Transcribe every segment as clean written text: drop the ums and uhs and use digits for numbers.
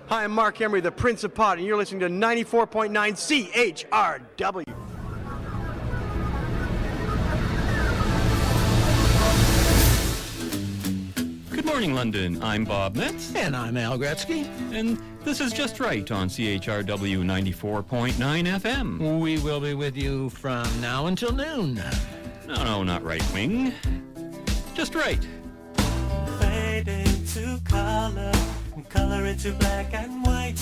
Hi, I'm Marc Emery, the Prince of Pot, and you're listening to 94.9 CHRW. Good morning, London. I'm Bob Metz. And I'm Al Gretzky. And this is Just Right on CHRW 94.9 FM. We will be with you from now until noon. No, not right wing. Just right. Fade into color, and color into black and white.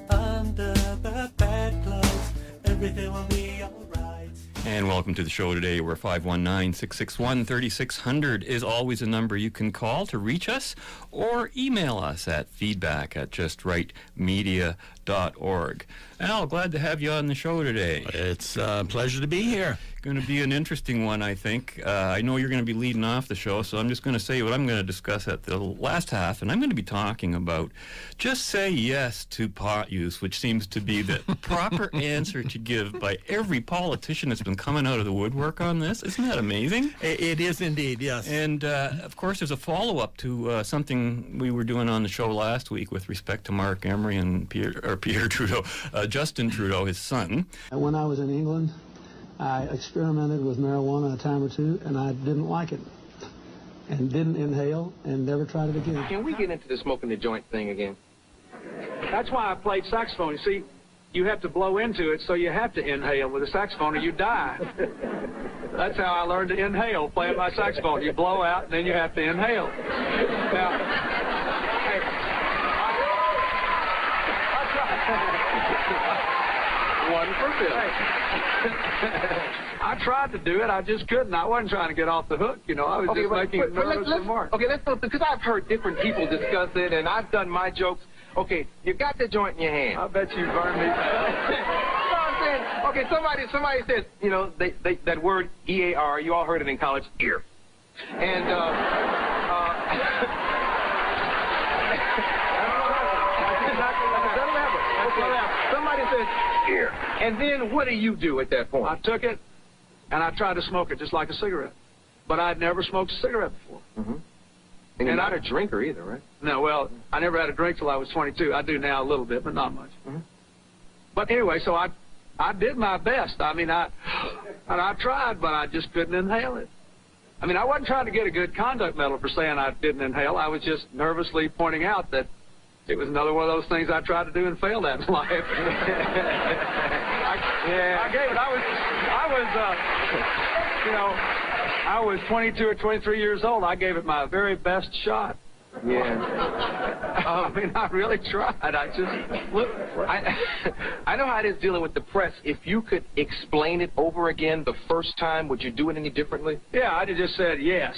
Under the bedclothes, everything will be alright. And welcome to the show today, where 519-661-3600 is always a number you can call to reach us, or email us at feedback@justrightmedia.org. Al, glad to have you on the show today. It's a pleasure to be here. Going to be an interesting one, I think. I know you're going to be leading off the show, so I'm just going to say what I'm going to discuss at the last half, and I'm going to be talking about just say yes to pot use, which seems to be the proper answer to give by every politician that's been coming out of the woodwork on this. Isn't that amazing? It is indeed, yes. And, of course, there's a follow-up to something we were doing on the show last week with respect to Marc Emery and Pierre Trudeau, Justin Trudeau, his son. When I was in England, I experimented with marijuana a time or two, and I didn't like it, and didn't inhale, and never tried it again. Can we get into the smoking the joint thing again? That's why I played saxophone. You see, you have to blow into it, so you have to inhale with a saxophone or you die. That's how I learned to inhale, playing my saxophone. You blow out, and then you have to inhale. Now, one for Bill. I tried to do it, I just couldn't. I wasn't trying to get off the hook, you know. I was just making nervous remarks. Okay, let's because I've heard different people discuss it, and I've done my jokes. Okay, you got the joint in your hand. I bet you burned me. No, I'm saying, okay, somebody says, you know, that word EAR, you all heard it in college, ear. And, somebody says, ear. And then what do you do at that point? I took it, and I tried to smoke it just like a cigarette. But I'd never smoked a cigarette before. Mm-hmm. And you're not a drinker either, right? No, well, I never had a drink till I was 22. I do now a little bit, but not much. Mm-hmm. But anyway, so I did my best. I mean, I tried, but I just couldn't inhale it. I mean, I wasn't trying to get a good conduct medal for saying I didn't inhale. I was just nervously pointing out that it was another one of those things I tried to do and failed at in life. I gave it. I was 22 or 23 years old. I gave it my very best shot. Yeah. I mean, I really tried. Look, I know how it is dealing with the press. If you could explain it over again the first time, would you do it any differently? Yeah, I'd have just said yes.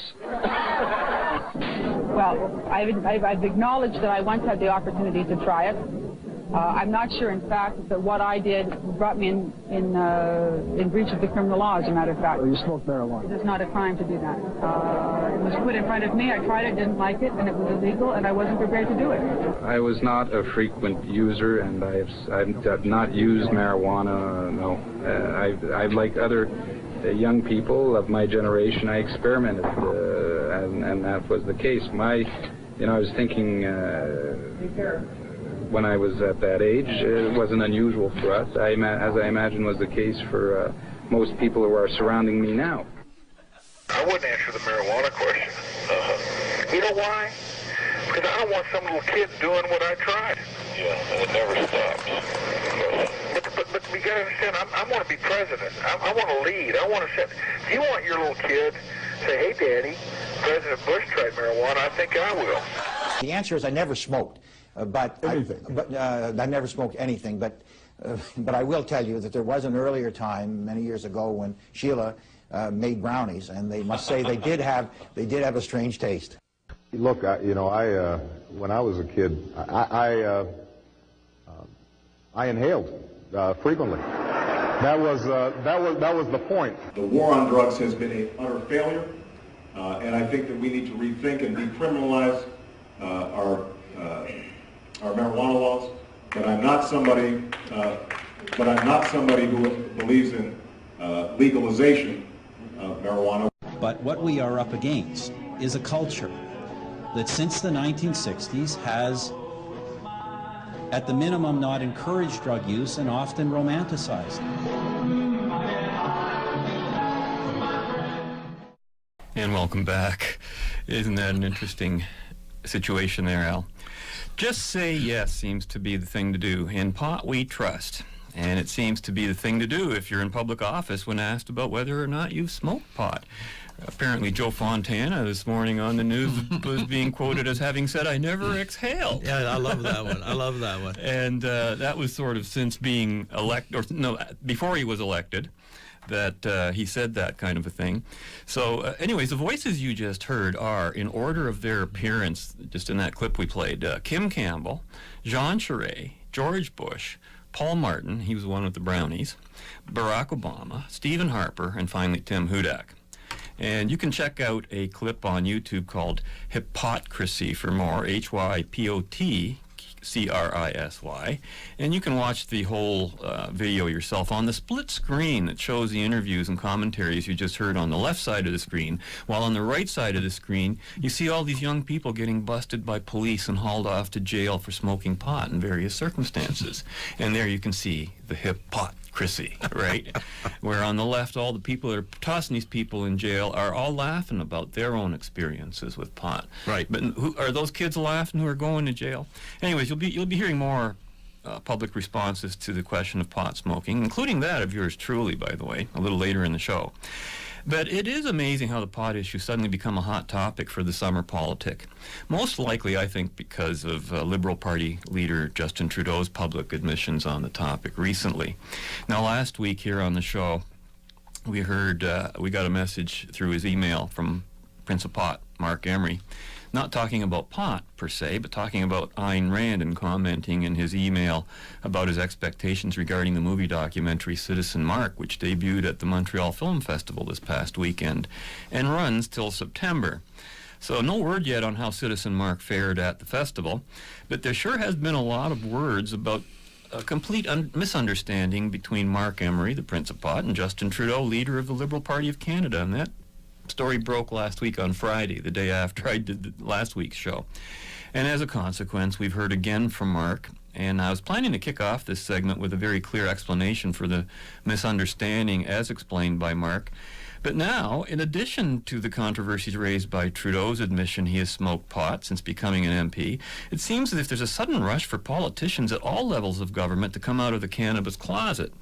Well, I've acknowledged that I once had the opportunity to try it. I'm not sure, in fact, that what I did brought me in breach of the criminal law, as a matter of fact. Well, you smoked marijuana. It is not a crime to do that. It was put in front of me. I tried it, didn't like it, and it was illegal, and I wasn't prepared to do it. I was not a frequent user, and I've not used marijuana, no. I like other young people of my generation, I experimented, and that was the case. I was thinking... when I was at that age, it wasn't unusual for us, as I imagine was the case for most people who are surrounding me now. I wouldn't answer the marijuana question. You know why? Because I don't want some little kid doing what I tried. Yeah, and it never stops. But we got to understand, I want to be president. I want to lead. I want to set... If you want your little kid to say, hey, Daddy, President Bush tried marijuana, I think I will. The answer is I never smoked. I never smoked anything, but I will tell you that there was an earlier time, many years ago, when Sheila made brownies, and they must say they did have a strange taste. Look, when I was a kid, I inhaled frequently. That was the point. The war on drugs has been an utter failure, and I think that we need to rethink and decriminalize our marijuana laws. But I'm not somebody who believes in legalization of marijuana. But what we are up against is a culture that since the 1960s has at the minimum not encourage drug use and often romanticize it. And welcome back. Isn't that an interesting situation there, Al? Just say yes seems to be the thing to do. In pot, we trust. And it seems to be the thing to do if you're in public office when asked about whether or not you've smoked pot. Apparently, Joe Fontana this morning on the news was being quoted as having said, "I never exhale." Yeah, I love that one. I love that one. And that was sort of since being elected, or no, before he was elected, that he said that kind of a thing. So anyways, the voices you just heard are, in order of their appearance, just in that clip we played, Kim Campbell, Jean Charest, George Bush, Paul Martin, he was one with the Brownies, Barack Obama, Stephen Harper, and finally Tim Hudak. And you can check out a clip on YouTube called hyPOTcrisy for more, HYPOTcrisy, and you can watch the whole video yourself on the split screen that shows the interviews and commentaries you just heard on the left side of the screen, while on the right side of the screen you see all these young people getting busted by police and hauled off to jail for smoking pot in various circumstances. And there you can see the hyPOTcrisy, right? Where on the left, all the people that are tossing these people in jail are all laughing about their own experiences with pot. Right. But who are those kids laughing who are going to jail? Anyways, you'll be hearing more public responses to the question of pot smoking, including that of yours truly, by the way, a little later in the show. But it is amazing how the pot issue suddenly become a hot topic for the summer politic. Most likely, I think, because of Liberal Party leader Justin Trudeau's public admissions on the topic recently. Now, last week here on the show, we heard, we got a message through his email from Prince of Pot, Marc Emery, not talking about pot per se, but talking about Ayn Rand and commenting in his email about his expectations regarding the movie documentary Citizen Mark, which debuted at the Montreal Film Festival this past weekend and runs till September. So no word yet on how Citizen Mark fared at the festival, but there sure has been a lot of words about a complete misunderstanding between Marc Emery, the Prince of Pot, and Justin Trudeau, leader of the Liberal Party of Canada, and that story broke last week on Friday, the day after I did the last week's show. And as a consequence, we've heard again from Marc, and I was planning to kick off this segment with a very clear explanation for the misunderstanding as explained by Marc. But now, in addition to the controversies raised by Trudeau's admission he has smoked pot since becoming an MP, it seems as if there's a sudden rush for politicians at all levels of government to come out of the cannabis closet.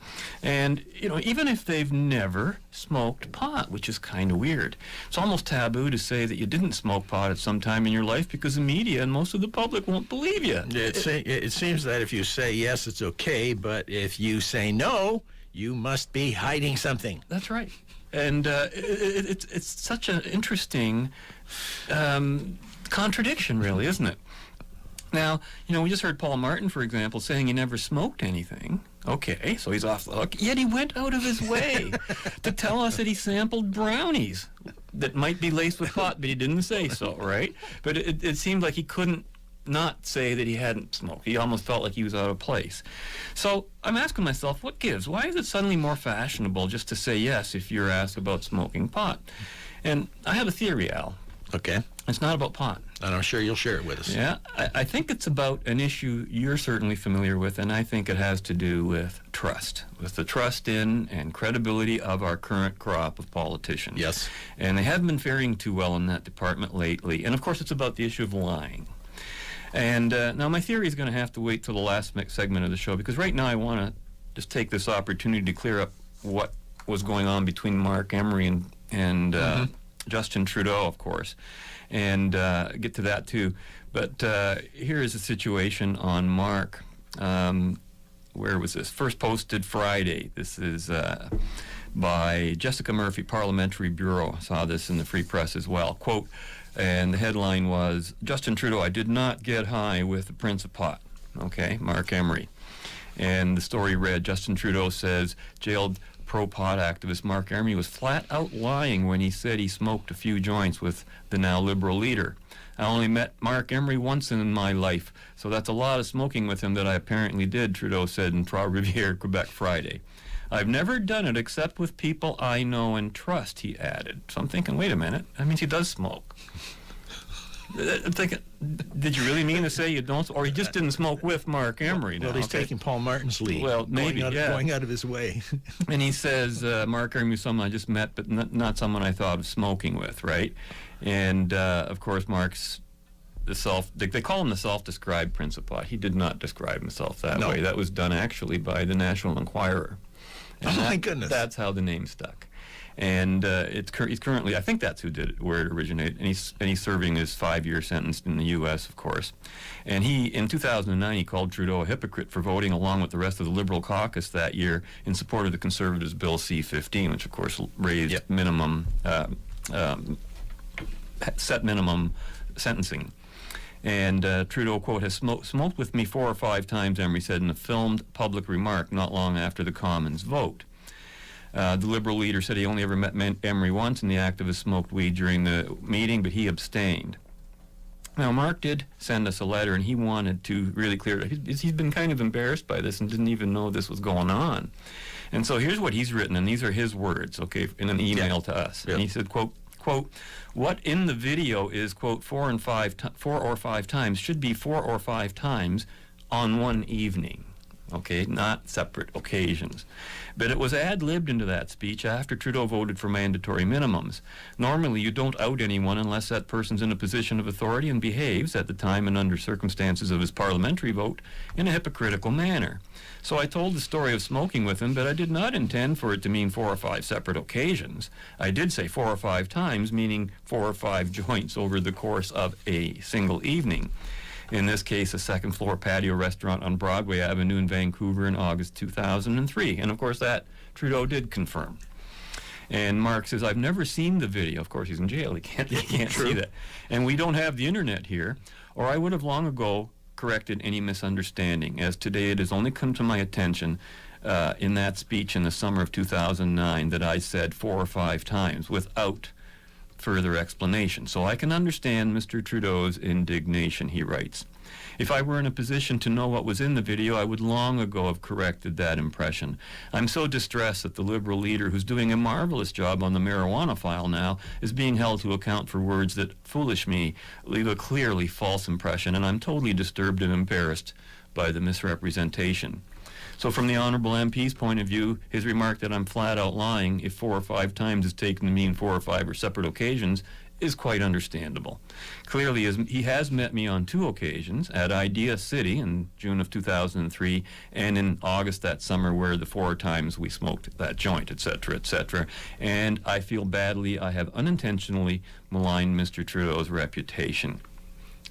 And, you know, even if they've never smoked pot, which is kind of weird. It's almost taboo to say that you didn't smoke pot at some time in your life because the media and most of the public won't believe you. It seems that if you say yes, it's okay, but if you say no, you must be hiding something. That's right. And it's such an interesting contradiction, really, isn't it? Now, you know, we just heard Paul Martin, for example, saying he never smoked anything. Okay, so he's off the hook. Yet he went out of his way to tell us that he sampled brownies that might be laced with pot, but he didn't say so, right? But it seemed like he couldn't not say that he hadn't smoked. He almost felt like he was out of place. So I'm asking myself, what gives? Why is it suddenly more fashionable just to say yes if you're asked about smoking pot? And I have a theory, Al. Okay. It's not about pot. And I'm sure you'll share it with us. Yeah, I think it's about an issue you're certainly familiar with, and I think it has to do with trust, with the trust in and credibility of our current crop of politicians. Yes. And they haven't been faring too well in that department lately. And of course, it's about the issue of lying. And now my theory is going to have to wait till the last segment of the show, because right now I want to just take this opportunity to clear up what was going on between Marc Emery and Justin Trudeau, of course, and get to that too. But here is a situation on Marc. Where was this? First posted Friday. This is by Jessica Murphy, Parliamentary Bureau. I saw this in the Free Press as well. Quote, and the headline was, Justin Trudeau, I did not get high with the Prince of Pot. Okay, Marc Emery. And the story read, Justin Trudeau says jailed pro-pot activist Marc Emery was flat out lying when he said he smoked a few joints with the now Liberal leader. I only met Marc Emery once in my life, so that's a lot of smoking with him that I apparently did, Trudeau said in Trois-Rivières, Quebec, Friday. I've never done it except with people I know and trust, he added. So I'm thinking, wait a minute, that means he does smoke. I'm thinking, did you really mean to say you don't, or he just didn't smoke with Marc Emery? Well, he's taking Paul Martin's lead. Well, maybe, going out of his way. And he says, Marc Emery is someone I just met, but not someone I thought of smoking with, right? And, of course, Marc's they call him the self-described Principal. He did not describe himself that way. That was done, actually, by the National Enquirer. And my goodness. That's how the name stuck. And he's currently, I think that's where it originated, and he's serving his 5-year sentence in the U.S., of course. And in 2009, he called Trudeau a hypocrite for voting along with the rest of the Liberal caucus that year in support of the Conservatives' Bill C-15, which, of course, raised set minimum sentencing. And Trudeau, quote, has smoked with me 4 or 5 times, Emery said in a filmed public remark not long after the Commons vote. The Liberal leader said he only ever met Emery once, and the activist smoked weed during the meeting, but he abstained. Now, Marc did send us a letter, and he wanted to really clear it. He's been kind of embarrassed by this and didn't even know this was going on. And so here's what he's written, and these are his words, okay, in an email to us. And he said, quote, what in the video is, quote, 4 or 5 times should be 4 or 5 times on one evening. Okay, not separate occasions. But it was ad-libbed into that speech after Trudeau voted for mandatory minimums. Normally, you don't out anyone unless that person's in a position of authority and behaves, at the time and under circumstances of his parliamentary vote, in a hypocritical manner. So I told the story of smoking with him, but I did not intend for it to mean 4 or 5 separate occasions. I did say 4 or 5 times, meaning 4 or 5 joints over the course of a single evening. In this case, a second-floor patio restaurant on Broadway Avenue in Vancouver in August 2003. And, of course, that Trudeau did confirm. And Marc says, I've never seen the video. Of course, he's in jail. He can't see that. And we don't have the internet here, or I would have long ago corrected any misunderstanding, as today it has only come to my attention in that speech in the summer of 2009 that I said 4 or 5 times without further explanation. So I can understand Mr. Trudeau's indignation, he writes. If I were in a position to know what was in the video, I would long ago have corrected that impression. I'm so distressed that the Liberal leader, who's doing a marvelous job on the marijuana file now, is being held to account for words that, foolish me, leave a clearly false impression, and I'm totally disturbed and embarrassed by the misrepresentation. So from the Honourable MP's point of view, his remark that I'm flat out lying if 4 or 5 times is taken to mean 4 or 5 or separate occasions is quite understandable. Clearly, he has met me on 2 occasions, at Idea City in June of 2003 and in August that summer, where the 4 times we smoked that joint, etc., etc. And I feel badly I have unintentionally maligned Mr. Trudeau's reputation.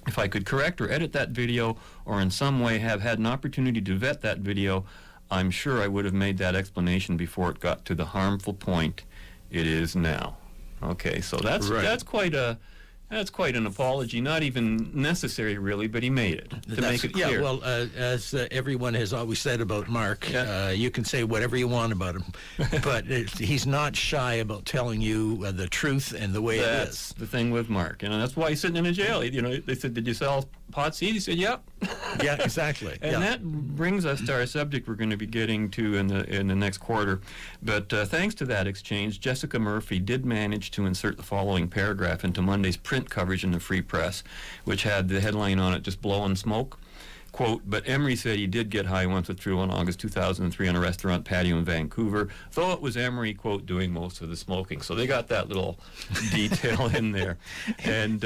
If I could correct or edit that video or in some way have had an opportunity to vet that video, I'm sure I would have made that explanation before it got to the harmful point it is now. Okay, so that's quite an apology, not even necessary really, but he made it to make it clear. Yeah, well, as everyone has always said about Marc, you can say whatever you want about him, but he's not shy about telling you the truth and the way it is. That's the thing with Marc, and that's why he's sitting in a jail. You know, they said, "Did you sell pot seed?" He said, "Yep." Yeah, exactly. And that brings us to our subject we're going to be getting to in the next quarter. But thanks to that exchange, Jessica Murphy did manage to insert the following paragraph into Monday's print coverage in the Free Press, which had the headline on it, just blowing smoke. Quote, but Emery said he did get high once with Trudeau in August 2003 on a restaurant patio in Vancouver, though it was Emery, quote, doing most of the smoking. So they got that little detail in there. And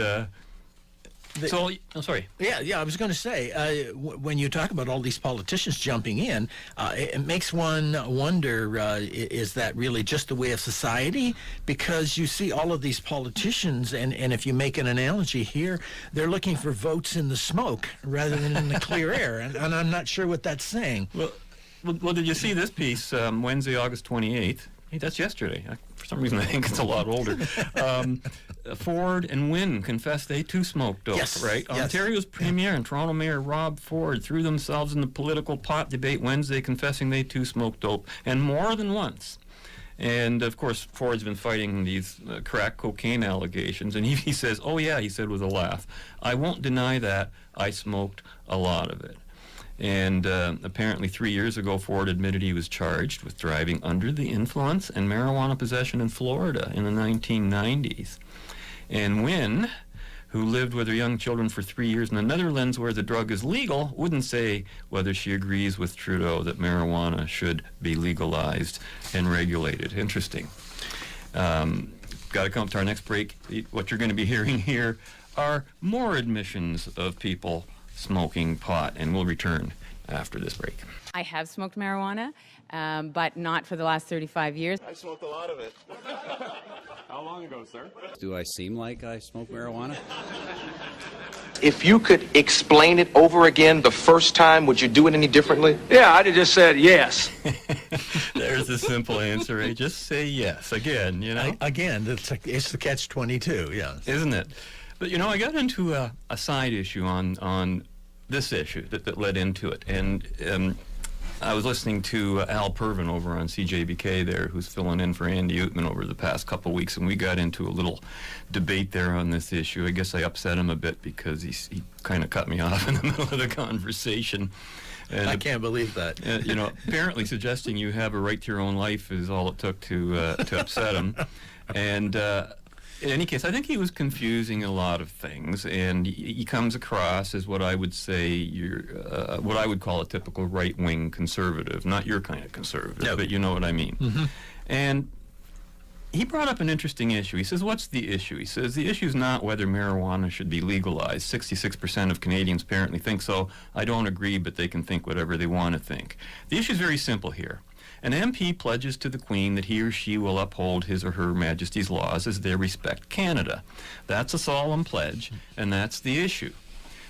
I'm sorry. Yeah, I was going to say, when you talk about all these politicians jumping in, it makes one wonder, is that really just the way of society? Because you see all of these politicians, and if you make an analogy here, they're looking for votes in the smoke rather than in the clear air, and I'm not sure what that's saying. Well, did you see this piece, Wednesday, August 28th? Hey, that's yesterday. For some reason, I think it's a lot older. Ford and Wynne confess they too smoked dope, right? Yes. Ontario's Premier and Toronto Mayor Rob Ford threw themselves in the political pot debate Wednesday, confessing they too smoked dope, and more than once. And, of course, Ford's been fighting these crack cocaine allegations, and he says, oh, yeah, he said with a laugh, I won't deny that. I smoked a lot of it. And apparently 3 years ago, Ford admitted he was charged with driving under the influence and marijuana possession in Florida in the 1990s. And Wynne, who lived with her young children for 3 years in the Netherlands where the drug is legal, wouldn't say whether she agrees with Trudeau that marijuana should be legalized and regulated. Interesting. Got to come up to our next break. What you're going to be hearing here are more admissions of people smoking pot, and we'll return after this break. I have smoked marijuana, but not for the last 35 years. I smoked a lot of it. How long ago, sir? Do I seem like I smoke marijuana? If you could explain it over again the first time, would you do it any differently? Yeah, I'd have just said yes. There's a simple answer, eh? Just say yes. Again, you know? Again, it's the catch-22, yeah. Isn't it? But, you know, I got into a side issue on this issue that led into it. And I was listening to Al Pervin over on CJBK there, who's filling in for Andy Utman over the past couple of weeks, and we got into a little debate there on this issue. I guess I upset him a bit because he kind of cut me off in the middle of the conversation. And I can't believe that. You know, apparently suggesting you have a right to your own life is all it took to upset him. And in any case, I think he was confusing a lot of things, and he comes across as what I would say what I would call a typical right-wing conservative, not your kind of conservative, no. But you know what I mean. Mm-hmm. And he brought up an interesting issue. He says, what's the issue? He says, the issue is not whether marijuana should be legalized. 66% of Canadians apparently think so. I don't agree, but they can think whatever they want to think. The issue is very simple here. An MP pledges to the Queen that he or she will uphold His or Her Majesty's laws as they respect Canada. That's a solemn pledge, and that's the issue.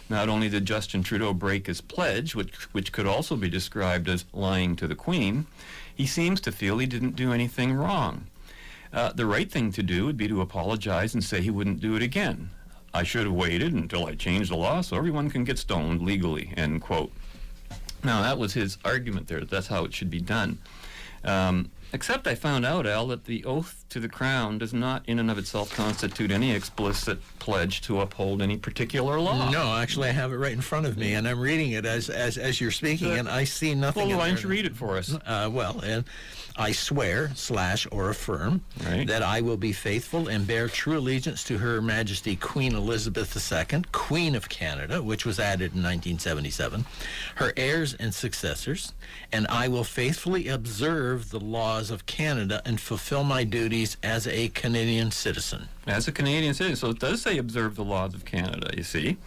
Not only did Justin Trudeau break his pledge, which could also be described as lying to the Queen, he seems to feel he didn't do anything wrong. The right thing to do would be to apologize and say he wouldn't do it again. I should have waited until I changed the law so everyone can get stoned legally, end quote. Now, that was his argument there. That's how it should be done. Except I found out, Al, that the oath to the Crown does not in and of itself constitute any explicit pledge to uphold any particular law. No, actually I have it right in front of me, and I'm reading it as you're speaking, and I see nothing. Well, why don't you read it for us? And I swear / or affirm that I will be faithful and bear true allegiance to Her Majesty Queen Elizabeth II, Queen of Canada, which was added in 1977, her heirs and successors, and I will faithfully observe the laws of Canada and fulfill my duties as a Canadian citizen. As a Canadian citizen. So it does say observe the laws of Canada, you see.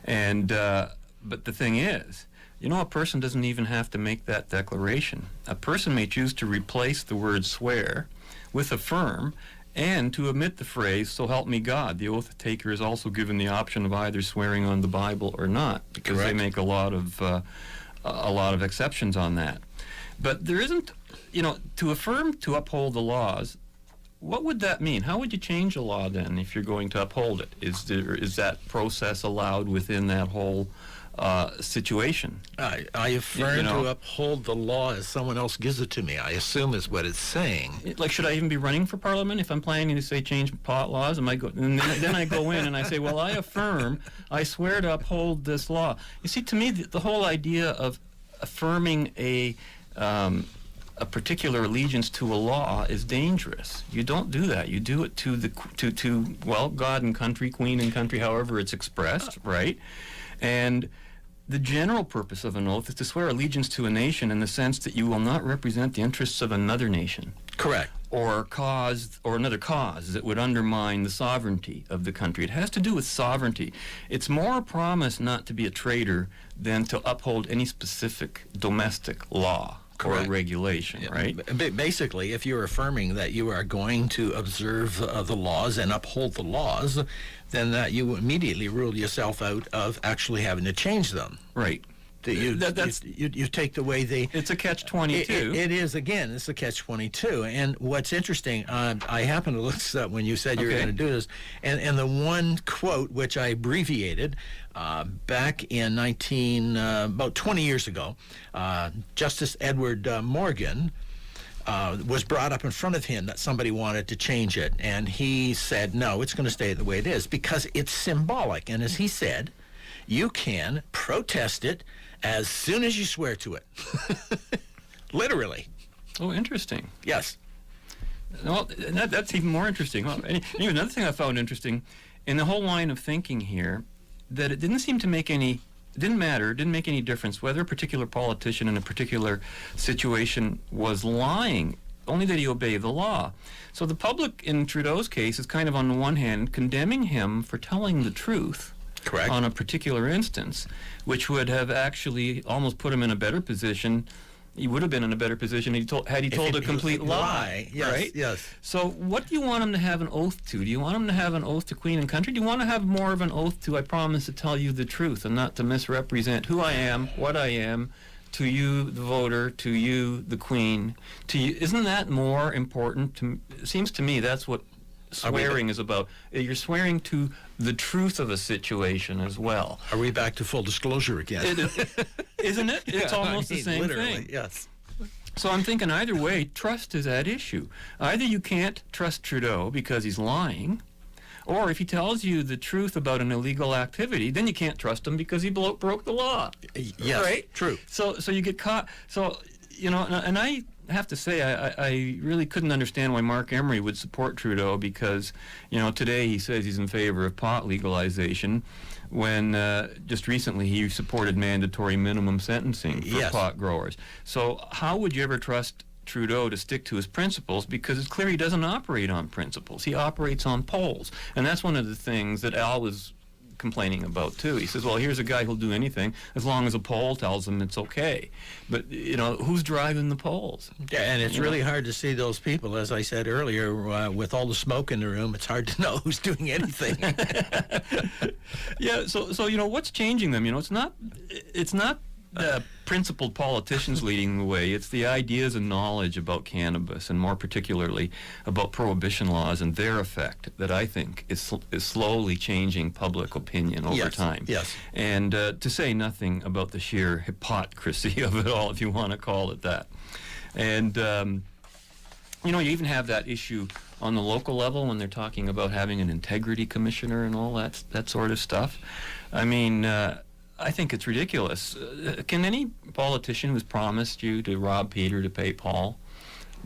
And but the thing is, you know, a person doesn't even have to make that declaration. A person may choose to replace the word swear with affirm and to omit the phrase, so help me God. The oath taker is also given the option of either swearing on the Bible or not, because Correct. they make a lot of exceptions on that. But there isn't, you know, to affirm to uphold the laws, what would that mean? How would you change a law then if you're going to uphold it? Is that process allowed within that whole situation? I affirm to uphold the law as someone else gives it to me, I assume is what it's saying. Like, should I even be running for Parliament if I'm planning to say change pot laws? And then I go in and I say, well, I affirm, I swear to uphold this law. You see, to me, the whole idea of affirming a particular allegiance to a law is dangerous. You don't do that. You do it to God and country, Queen and country, however it's expressed, right? And the general purpose of an oath is to swear allegiance to a nation in the sense that you will not represent the interests of another nation. Correct. Or another cause that would undermine the sovereignty of the country. It has to do with sovereignty. It's more a promise not to be a traitor than to uphold any specific domestic law. Correct. Or regulation, right? Basically, if you're affirming that you are going to observe the laws and uphold the laws, then that you immediately rule yourself out of actually having to change them. Right. You take away the... It's a catch-22. It is, again, it's a catch-22. And what's interesting, I happened to look this up when you said you were going to do this, and the one quote, which I abbreviated, back in about 20 years ago, Justice Edward Morgan was brought up in front of him that somebody wanted to change it, and he said, no, it's going to stay the way it is, because it's symbolic. And as he said, you can protest it as soon as you swear to it. Literally. Oh, interesting. Yes. Well, that's even more interesting. Well, anyway, another thing I found interesting in the whole line of thinking here that it didn't seem to make any, it didn't matter, it didn't make any difference whether a particular politician in a particular situation was lying, only that he obeyed the law. So the public in Trudeau's case is kind of on the one hand condemning him for telling the truth. Correct. On a particular instance, which would have actually almost put him in a better position. He would have been in a better position had he told a complete lie. Yes, right? yes. So what do you want him to have an oath to? Do you want him to have an oath to Queen and Country? Do you want to have more of an oath to, I promise to tell you the truth and not to misrepresent who I am, what I am, to you, the voter, to you, the Queen, to you? Isn't that more important? It seems to me that's what swearing is about. You're swearing to the truth of a situation as well. Are we back to full disclosure again? Isn't it? It's almost the same literally, thing. Yes. So I'm thinking either way, trust is at issue. Either you can't trust Trudeau because he's lying, or if he tells you the truth about an illegal activity, then you can't trust him because he broke the law. Yes, right? True. So you get caught. So, you know, and I have to say, I really couldn't understand why Marc Emery would support Trudeau because, you know, today he says he's in favor of pot legalization when just recently he supported mandatory minimum sentencing for pot growers. So how would you ever trust Trudeau to stick to his principles, because it's clear he doesn't operate on principles. He operates on polls. And that's one of the things that Al was complaining about too. He says, well, here's a guy who'll do anything as long as a poll tells him it's okay. But, you know, who's driving the polls? Yeah, and it's really hard to see those people, as I said earlier, with all the smoke in the room, it's hard to know who's doing anything. Yeah, so you know, what's changing them? You know, it's not the principled politicians leading the way. It's the ideas and knowledge about cannabis, and more particularly about prohibition laws and their effect, that I think is slowly changing public opinion over time. Yes. And to say nothing about the sheer hypocrisy of it all, if you want to call it that. And you know, you even have that issue on the local level when they're talking about having an integrity commissioner and all that sort of stuff. I mean, I think it's ridiculous. Can any politician who's promised you to rob Peter to pay Paul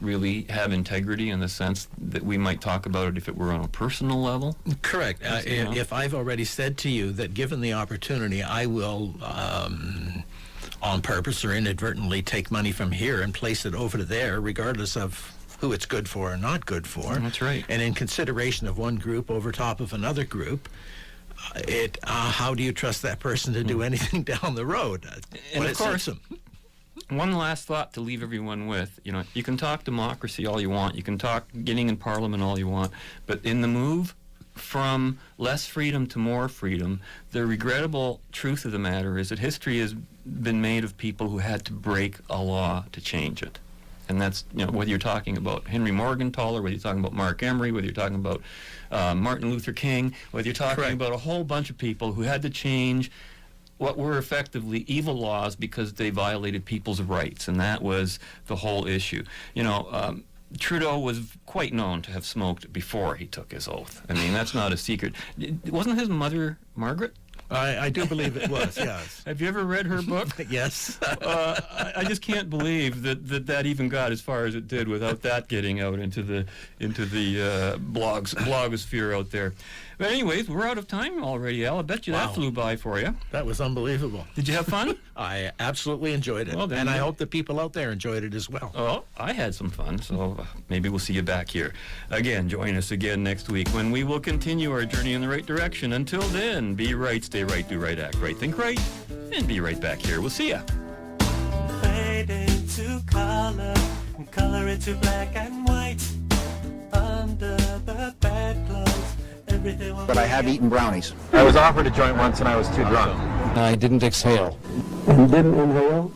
really have integrity in the sense that we might talk about it if it were on a personal level? Correct. If I've already said to you that given the opportunity, I will, on purpose or inadvertently, take money from here and place it over to there, regardless of who it's good for or not good for. That's right. And in consideration of one group over top of another group, how do you trust that person to do anything down the road? And of course, one last thought to leave everyone with. You know, you can talk democracy all you want, you can talk getting in Parliament all you want, but in the move from less freedom to more freedom, the regrettable truth of the matter is that history has been made of people who had to break a law to change it. And that's, you know, whether you're talking about Henry Morgentaler, whether you're talking about Marc Emery, whether you're talking about Martin Luther King, whether you're talking about a whole bunch of people who had to change what were effectively evil laws because they violated people's rights, and that was the whole issue. You know, Trudeau was quite known to have smoked before he took his oath. I mean, that's not a secret. Wasn't his mother Margaret? I do believe it was, yes. Have you ever read her book? Yes. I just can't believe that even got as far as it did without that getting out into the blogosphere out there. But anyways, we're out of time already, Al. I bet you that flew by for you. That was unbelievable. Did you have fun? I absolutely enjoyed it. Well, and I hope the people out there enjoyed it as well. Well, I had some fun, so maybe we'll see you back here. Again, join us again next week when we will continue our journey in the right direction. Until then, be right, stay right, do right, act right, think right, and be right back here. We'll see ya. Fade into color, and color into black and white. Under the bedclothes, everything will But I have eaten brownies. I was offered a joint once and I was too drunk. I didn't exhale. And didn't inhale?